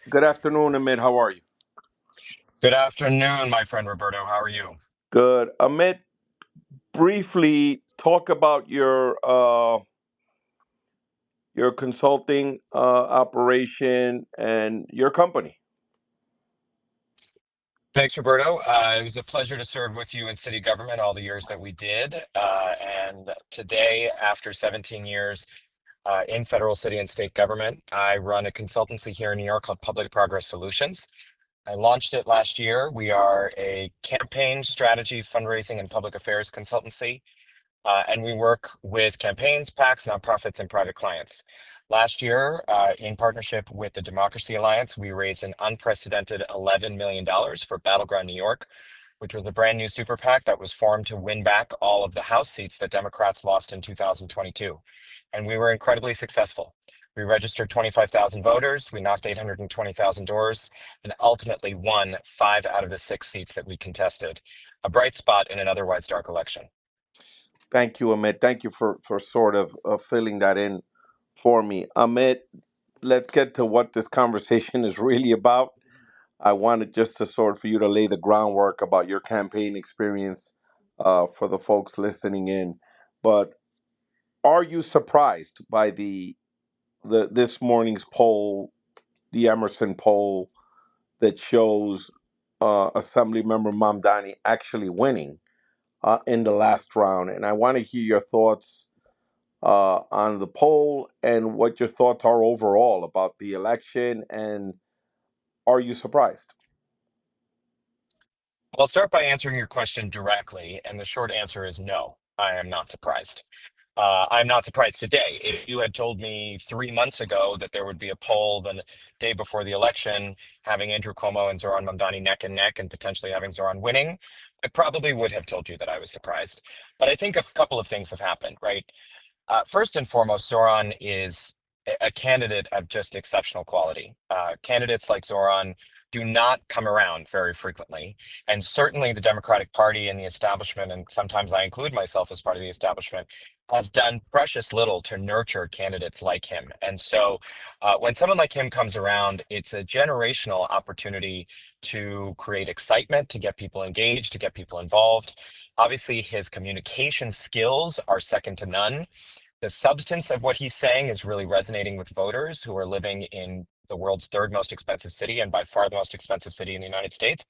Good afternoon, Amit. How are you? Good afternoon, my friend Roberto. How are you? Good. Amit, briefly talk about your consulting operation and your company. Thanks, Roberto. It was a pleasure to serve with you in city government all the years that we did. And today, after 17 years in federal, city, and state government, I run a consultancy here in New York called Public Progress Solutions. I launched it last year. We are a campaign strategy, fundraising, and public affairs consultancy. And we work with campaigns, PACs, nonprofits, and private clients. Last year, in partnership with the Democracy Alliance, we raised an unprecedented $11 million for Battleground New York, which was a brand new super PAC that was formed to win back all of the House seats that Democrats lost in 2022. And we were incredibly successful. We registered 25,000 voters, we knocked 820,000 doors, and ultimately won 5 out of the 6 seats that we contested, a bright spot in an otherwise dark election. Thank you, Amit. Thank you for sort of filling that in for me. Amit, let's get to what this conversation is really about. I wanted just to sort of for you to lay the groundwork about your campaign experience for the folks listening in. But are you surprised by the this morning's poll, the Emerson poll that shows Assemblymember Mamdani actually winning in the last round? And I want to hear your thoughts on the poll and what your thoughts are overall about the election. And are you surprised? I'll start by answering your question directly, and the short answer is no, I am not surprised. I'm not surprised today. If you had told me 3 months ago that there would be a poll the day before the election having Andrew Cuomo and Zoran Mamdani neck and neck and potentially having Zoran winning, I probably would have told you that I was surprised. But I think a couple of things have happened, right? First and foremost, Zoran is a candidate of just exceptional quality. Candidates like Zoran do not come around very frequently. And certainly the Democratic Party and the establishment, and sometimes I include myself as part of the establishment, has done precious little to nurture candidates like him. And so when someone like him comes around, it's a generational opportunity to create excitement, to get people engaged, to get people involved. Obviously, his communication skills are second to none. The substance of what he's saying is really resonating with voters who are living in the world's third most expensive city and by far the most expensive city in the United States,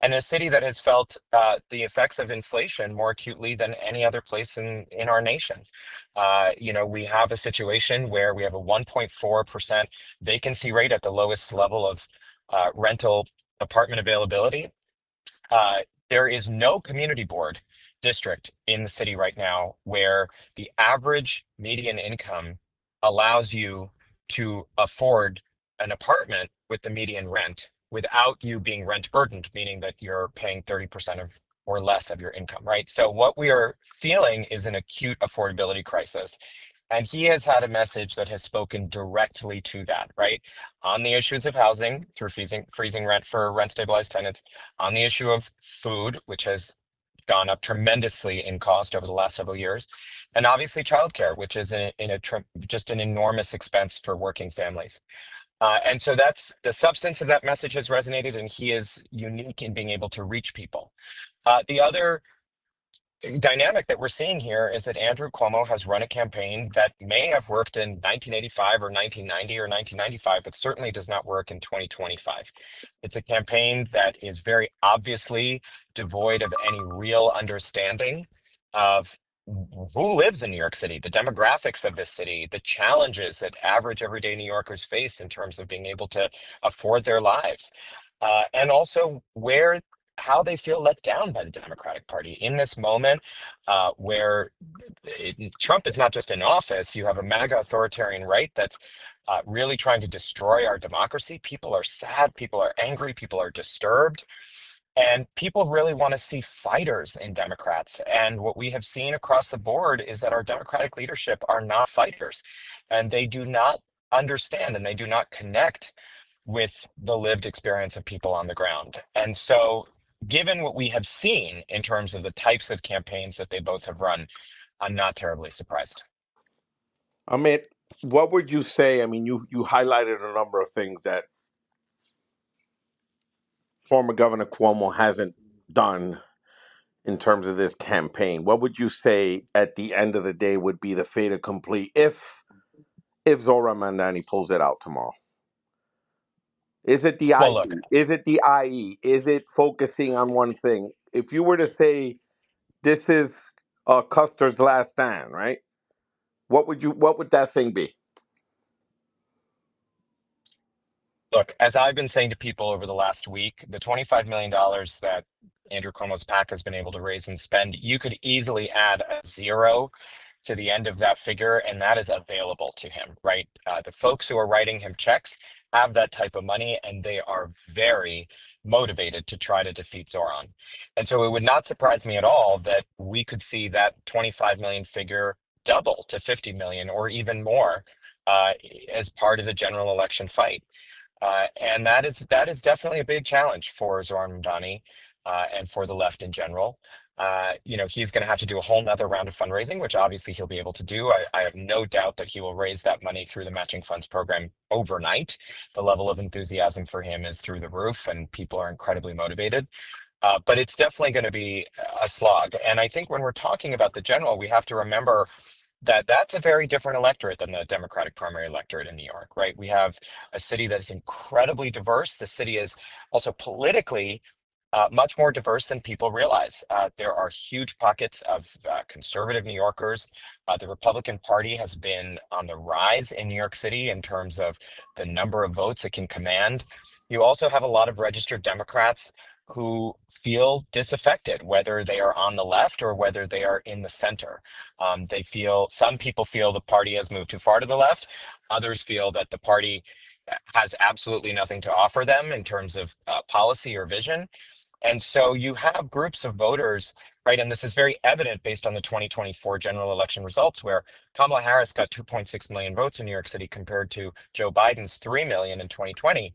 and a city that has felt the effects of inflation more acutely than any other place in our nation. We have a situation where we have a 1.4% vacancy rate at the lowest level of rental apartment availability. Uh, there is no community board district in the city right now where the average median income allows you to afford an apartment with the median rent without you being rent burdened, meaning that you're paying 30% of or less of your income, right? So what we are feeling is an acute affordability crisis. And he has had a message that has spoken directly to that, right? On the issues of housing through freezing rent for rent stabilized tenants, on the issue of food, which has gone up tremendously in cost over the last several years, and obviously childcare, which is just an enormous expense for working families. And so that's the substance of that message has resonated, and he is unique in being able to reach people. The other dynamic that we're seeing here is that Andrew Cuomo has run a campaign that may have worked in 1985 or 1990 or 1995, but certainly does not work in 2025. It's a campaign that is very obviously devoid of any real understanding of who lives in New York City, the demographics of this city, the challenges that average everyday New Yorkers face in terms of being able to afford their lives. And also where how they feel let down by the Democratic Party in this moment where Trump is not just in office. You have a MAGA authoritarian right that's really trying to destroy our democracy. People are sad, people are angry, people are disturbed. And people really want to see fighters in Democrats. And what we have seen across the board is that our Democratic leadership are not fighters, and they do not understand and they do not connect with the lived experience of people on the ground. And so, given what we have seen in terms of the types of campaigns that they both have run, I'm not terribly surprised. Amit, what would you say? I mean, you highlighted a number of things that former Governor Cuomo hasn't done in terms of this campaign? What would you say at the end of the day would be the fait accompli if Zora Mandani pulls it out tomorrow? Is it the Well, look, IE? Is it the IE? Is it focusing on one thing? If you were to say this is Custer's last stand, right? What would that thing be? Look, as I've been saying to people over the last week, the $25 million dollars that Andrew Cuomo's PAC has been able to raise and spend, you could easily add a zero to the end of that figure, and that is available to him, right? The folks who are writing him checks have that type of money, and they are very motivated to try to defeat Zoran. And so it would not surprise me at all that we could see that 25 million figure double to 50 million or even more uh, as part of the general election fight. And that is definitely a big challenge for Zoran Mamdani and for the left in general. He's going to have to do a whole nother round of fundraising, which obviously he'll be able to do. I have no doubt that he will raise that money through the matching funds program overnight. The level of enthusiasm for him is through the roof, and people are incredibly motivated. But it's definitely going to be a slog. And I think when we're talking about the general, we have to remember that that's a very different electorate than the Democratic primary electorate in New York, right? We have a city that is incredibly diverse. The city is also politically much more diverse than people realize. There are huge pockets of conservative New Yorkers. The Republican Party has been on the rise in New York City in terms of the number of votes it can command. You also have a lot of registered Democrats who feel disaffected, whether they are on the left or whether they are in the center. Some people feel the party has moved too far to the left. Others feel that the party has absolutely nothing to offer them in terms of policy or vision. And so you have groups of voters, right? And this is very evident based on the 2024 general election results, where Kamala Harris got 2.6 million votes in New York City compared to Joe Biden's 3 million in 2020.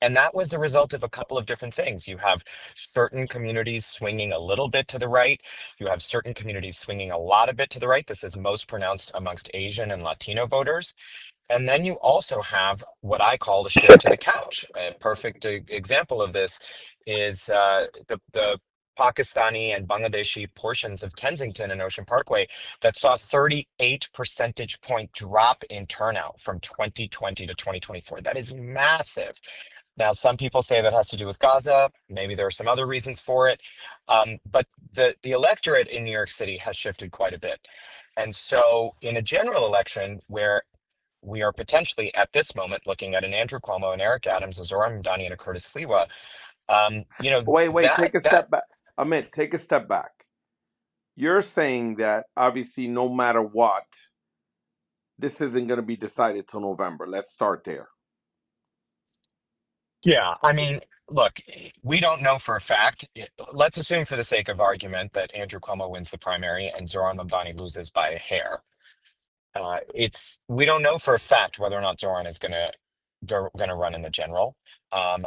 And that was the result of a couple of different things. You have certain communities swinging a little bit to the right. You have certain communities swinging a lot of bit to the right. This is most pronounced amongst Asian and Latino voters. And then you also have what I call the shift to the couch. A perfect example of this is the Pakistani and Bangladeshi portions of Kensington and Ocean Parkway that saw 38 percentage point drop in turnout from 2020 to 2024. That is massive. Now, some people say that has to do with Gaza. Maybe there are some other reasons for it. But the electorate in New York City has shifted quite a bit. And so, in a general election where we are potentially at this moment looking at an Andrew Cuomo, and Eric Adams, a Zoran Mamdani, and a Curtis Sliwa. Wait, That take a that step back. Amit, take a step back. You're saying that obviously no matter what, this isn't going to be decided till November. Let's start there. Yeah, I mean, look, we don't know for a fact. Let's assume, for the sake of argument, that Andrew Cuomo wins the primary and Zoran Mamdani loses by a hair. It's We don't know for a fact whether or not Zoran is going to run in the general.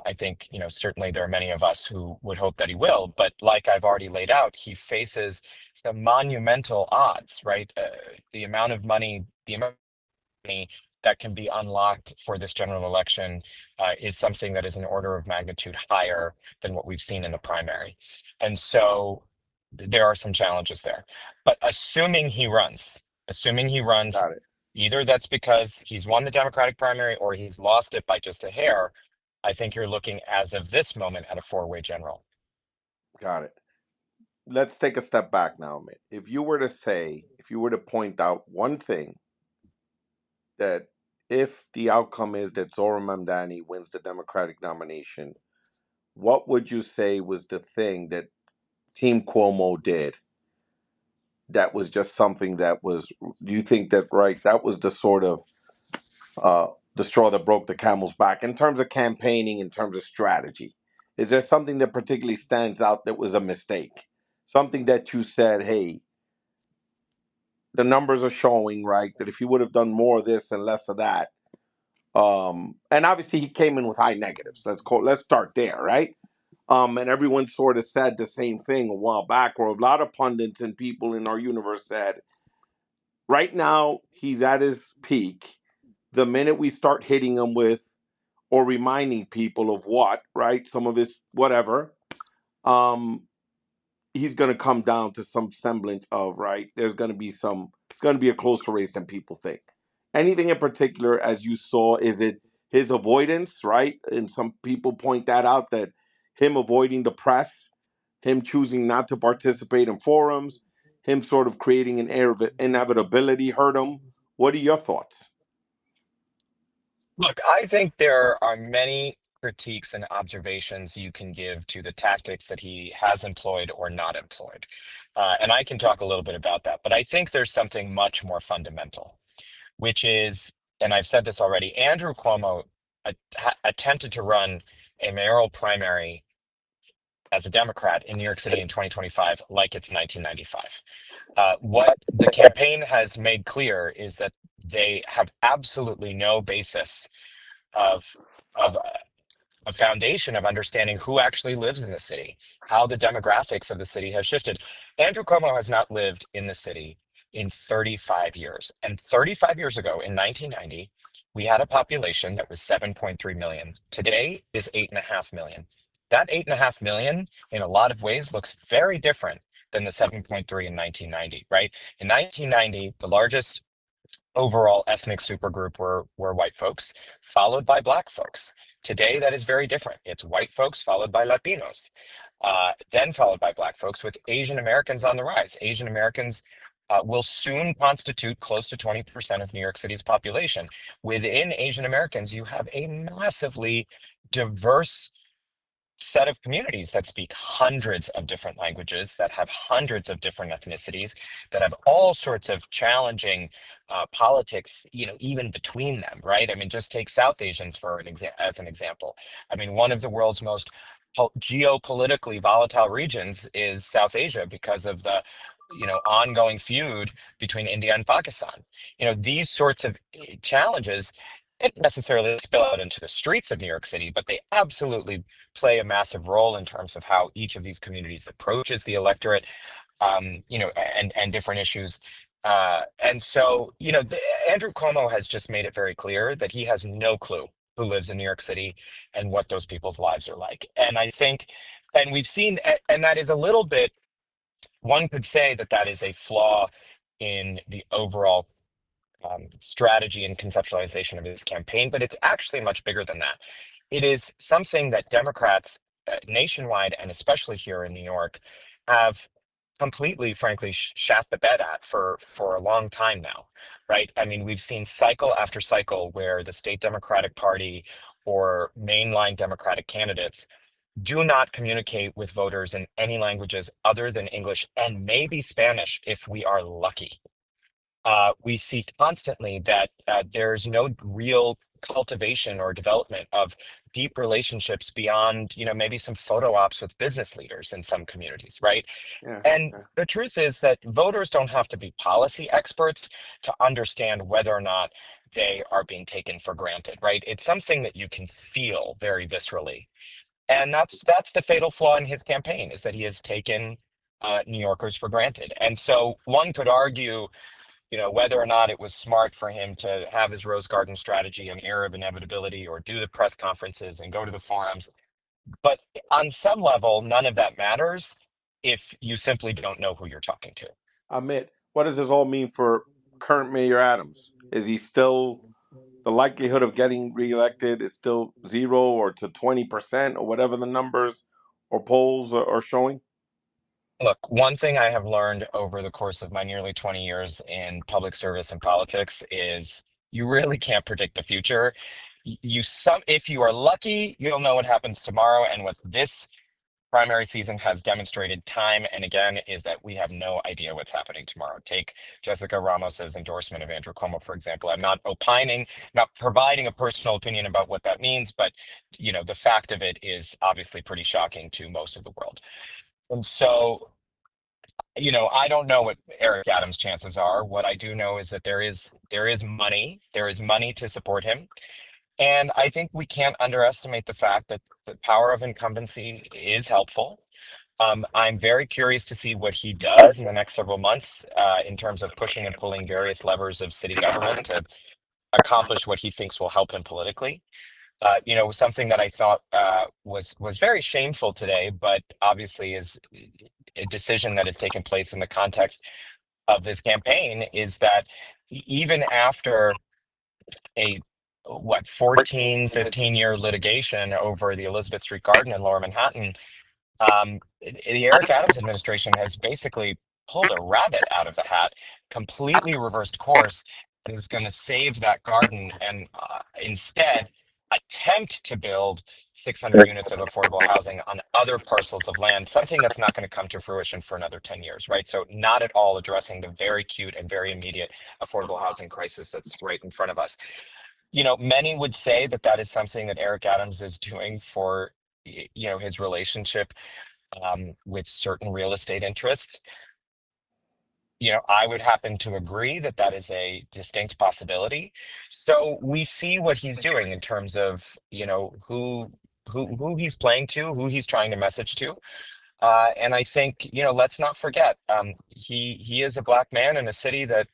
I think certainly there are many of us who would hope that he will, but like I've already laid out, he faces some monumental odds, right? The amount money that can be unlocked for this general election is something that is an order of magnitude higher than what we've seen in the primary. And so there are some challenges there. But assuming he runs, Got it. either that's because he's won the Democratic primary or he's lost it by just a hair, I think you're looking as of this moment at a four-way general. Got it. Let's take a step back now, Amit. If you were to point out one thing that if the outcome is that Zora Mamdani wins the Democratic nomination, what would you say was the thing that Team Cuomo did that was just something that was, do you think that, right, that was the sort of uh, the straw that broke the camel's back in terms of campaigning, in terms of strategy? Is there something that particularly stands out that was a mistake? Something that you said, hey, the numbers are showing, right, that if you would have done more of this and less of that, and obviously he came in with high negatives. Let's start there, right? And everyone sort of said the same thing a while back, or a lot of pundits and people in our universe said, right now he's at his peak. The minute we start hitting him with or reminding people of what, right? Some of his whatever. Um, he's going to come down to some semblance of, right. There's going to be some. It's going to be a closer race than people think. Anything in particular, as you saw, is it his avoidance, right? And some people point that out, that him avoiding the press, him choosing not to participate in forums, him sort of creating an air of inevitability hurt him. What are your thoughts? Look, I think there are many critiques and observations you can give to the tactics that he has employed or not employed. And I can talk a little bit about that. But I think there's something much more fundamental, which is, and I've said this already, Andrew Cuomo attempted to run a mayoral primary as a Democrat in New York City in 2025 like it's 1995. What the campaign has made clear is that they have absolutely no basis of of a foundation of understanding who actually lives in the city, how the demographics of the city has shifted. Andrew Cuomo has not lived in the city in 35 years. And 35 years ago, in 1990, we had a population that was 7.3 million. Today is 8.5 million. That 8.5 million, in a lot of ways, looks very different than the 7.3 in 1990, right? In 1990, the largest overall ethnic supergroup were white folks, followed by black folks. Today, that is very different. It's white folks followed by Latinos, then followed by black folks, with Asian Americans on the rise. Asian Americans will soon constitute close to 20% of New York City's population. Within Asian Americans, you have a massively diverse set of communities that speak hundreds of different languages, that have hundreds of different ethnicities, that have all sorts of challenging politics, even between them, right? I mean, just take South Asians as an example. I mean, one of the world's most geopolitically volatile regions is South Asia because of the ongoing feud between India and Pakistan. These sorts of challenges didn't necessarily spill out into the streets of New York City, but they absolutely play a massive role in terms of how each of these communities approaches the electorate, and different issues. And so, Andrew Cuomo has just made it very clear that he has no clue who lives in New York City and what those people's lives are like. And I think, and we've seen, and that is a little bit, one could say that that is a flaw in the overall strategy and conceptualization of his campaign, but it's actually much bigger than that. It is something that Democrats nationwide, and especially here in New York, have completely, frankly, shat the bed at for a long time now, right? I mean, we've seen cycle after cycle where the state Democratic Party or mainline Democratic candidates do not communicate with voters in any languages other than English and maybe Spanish if we are lucky. We see constantly that there's no real cultivation or development of deep relationships beyond, maybe some photo ops with business leaders in some communities, right? Yeah, And yeah. the truth is that voters don't have to be policy experts to understand whether or not they are being taken for granted, right? It's something that you can feel very viscerally. And that's the fatal flaw in his campaign, is that he has taken New Yorkers for granted. And so one could argue, whether or not it was smart for him to have his Rose Garden strategy and air of inevitability or do the press conferences and go to the forums. But on some level, none of that matters if you simply don't know who you're talking to. Amit, what does this all mean for current Mayor Adams? Is he still, the likelihood of getting reelected is still 0 or to 20% or whatever the numbers or polls are showing? Look, one thing I have learned over the course of my nearly 20 years in public service and politics is you really can't predict the future. If you are lucky, you'll know what happens tomorrow. And what this primary season has demonstrated time and again is that we have no idea what's happening tomorrow. Take Jessica Ramos's endorsement of Andrew Cuomo, for example. I'm not opining, not providing a personal opinion about what that means, but the fact of it is obviously pretty shocking to most of the world. And so, I don't know what Eric Adams' chances are. What I do know is that there is money to support him. And I think we can't underestimate the fact that the power of incumbency is helpful. I'm very curious to see what he does in the next several months in terms of pushing and pulling various levers of city government to accomplish what he thinks will help him politically. Something that I thought was very shameful today, but obviously is a decision that has taken place in the context of this campaign, is that even after a 14, 15 year litigation over the Elizabeth Street Garden in Lower Manhattan, the Eric Adams administration has basically pulled a rabbit out of the hat, completely reversed course, and is going to save that garden and instead attempt to build 600 units of affordable housing on other parcels of land, something that's not going to come to fruition for another 10 years, right? So, not at all addressing the very acute and very immediate affordable housing crisis that's right in front of us. Many would say that that is something that Eric Adams is doing for his relationship with certain real estate interests. I would happen to agree that that is a distinct possibility. So we see what he's doing in terms of, who he's playing to, who he's trying to message to. And I think, let's not forget, he is a black man in a city that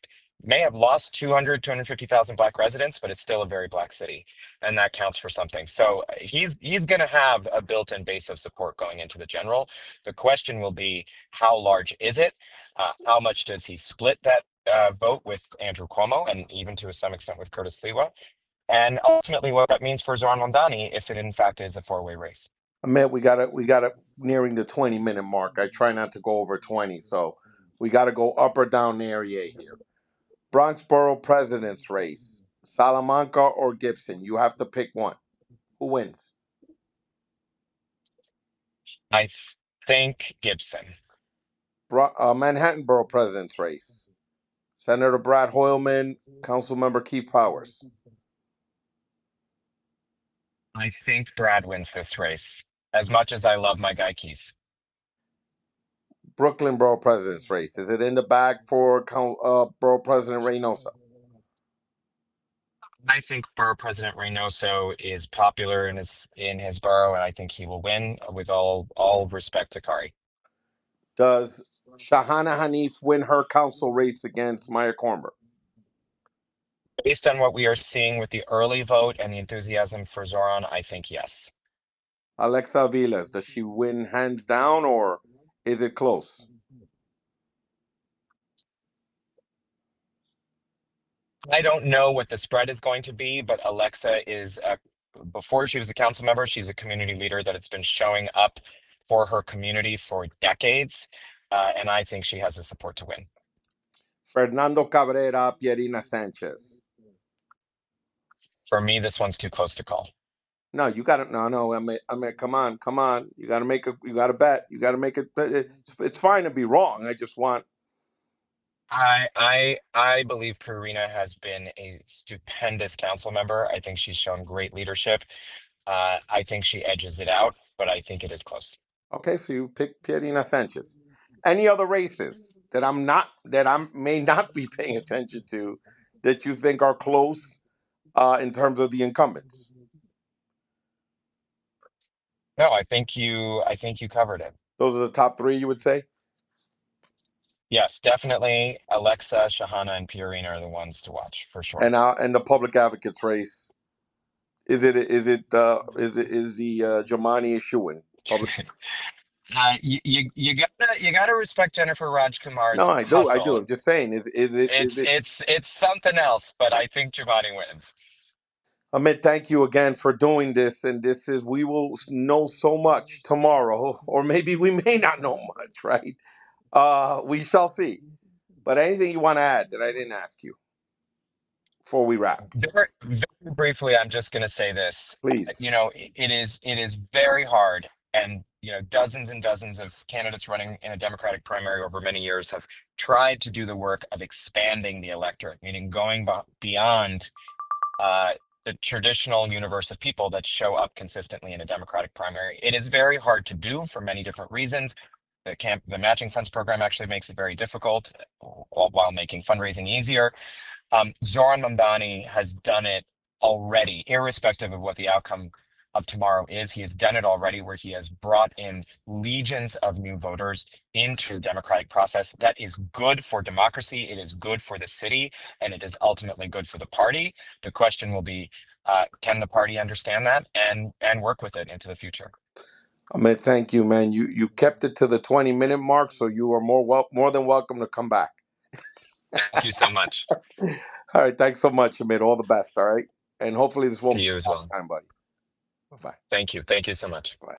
may have lost 250,000 black residents, but it's still a very black city, and that counts for something. So he's going to have a built-in base of support going into the general. The question will be, how large is it? How much does he split that vote with Andrew Cuomo, and even to some extent with Curtis Sliwa? And ultimately, what that means for Zoran Mondani if it in fact is a four-way race. Amit, we got to nearing the 20-minute mark. I try not to go over 20, so we got to go up or down the area here. Bronxboro president's race, Salamanca or Gibson. You have to pick one. Who wins? I think Gibson. Manhattan Borough president's race, Senator Brad Hoylman, Councilmember Keith Powers. I think Brad wins this race, as much as I love my guy Keith. Brooklyn Borough president's race. Is it in the bag for Borough President Reynosa? I think Borough President Reynoso is popular in his borough, and I think he will win with all respect to Kari. Does Shahana Hanif win her council race against Maya Cornbert? Based on what we are seeing with the early vote and the enthusiasm for Zoran, I think yes. Alexa Vilas, does she win hands down or is it close? I don't know what the spread is going to be, but Alexa before she was a council member, she's a community leader that has been showing up for her community for decades. And I think she has the support to win. Fernando Cabrera, Pierina Sanchez. For me, this one's too close to call. No, you got to no. I mean, come on. You got to you got to bet. You got to make it. It's fine to be wrong. I just want. I believe Karina has been a stupendous council member. I think she's shown great leadership. I think she edges it out, but I think it is close. Okay, so you pick Pierina Sanchez. Any other races that I may not be paying attention to that you think are close in terms of the incumbents? No, I think you covered it. Those are the top three, you would say. Yes, definitely Alexa, Shahana, and Purina are the ones to watch for sure. And the public advocates race. Is the Jamani Ishuin public? You gotta respect Jennifer No, Rajkumar's I do. hustle. I'm just saying. Is It's it? it's it's something else, but I think Giovanni wins. Amit, thank you again for doing this. And this is we will know so much tomorrow, or maybe we may not know much. Right? We shall see. But anything you want to add that I didn't ask you before we wrap, Very, very briefly, I'm just going to say this. please. It is very hard, and dozens and dozens of candidates running in a Democratic primary over many years have tried to do the work of expanding the electorate, meaning going beyond uh, the traditional universe of people that show up consistently in a Democratic primary. It is very hard to do for many different reasons. The matching funds program actually makes it very difficult, while making fundraising easier. Zoran Mamdani has done it already, irrespective of what the outcome of tomorrow is. He has done it already, where he has brought in legions of new voters into the democratic process. That is good for democracy. It is good for the city, and it is ultimately good for the party. The question will be, Can the party understand that and work with it into the future? Amit, thank you, man. You kept it to the 20-minute mark, so you are more than welcome to come back. Thank you so much. All right, thanks so much, Amit. All the best. All right, and hopefully this To won't be you as the last well. time, buddy. Bye Thank you. Thank you so much. bye.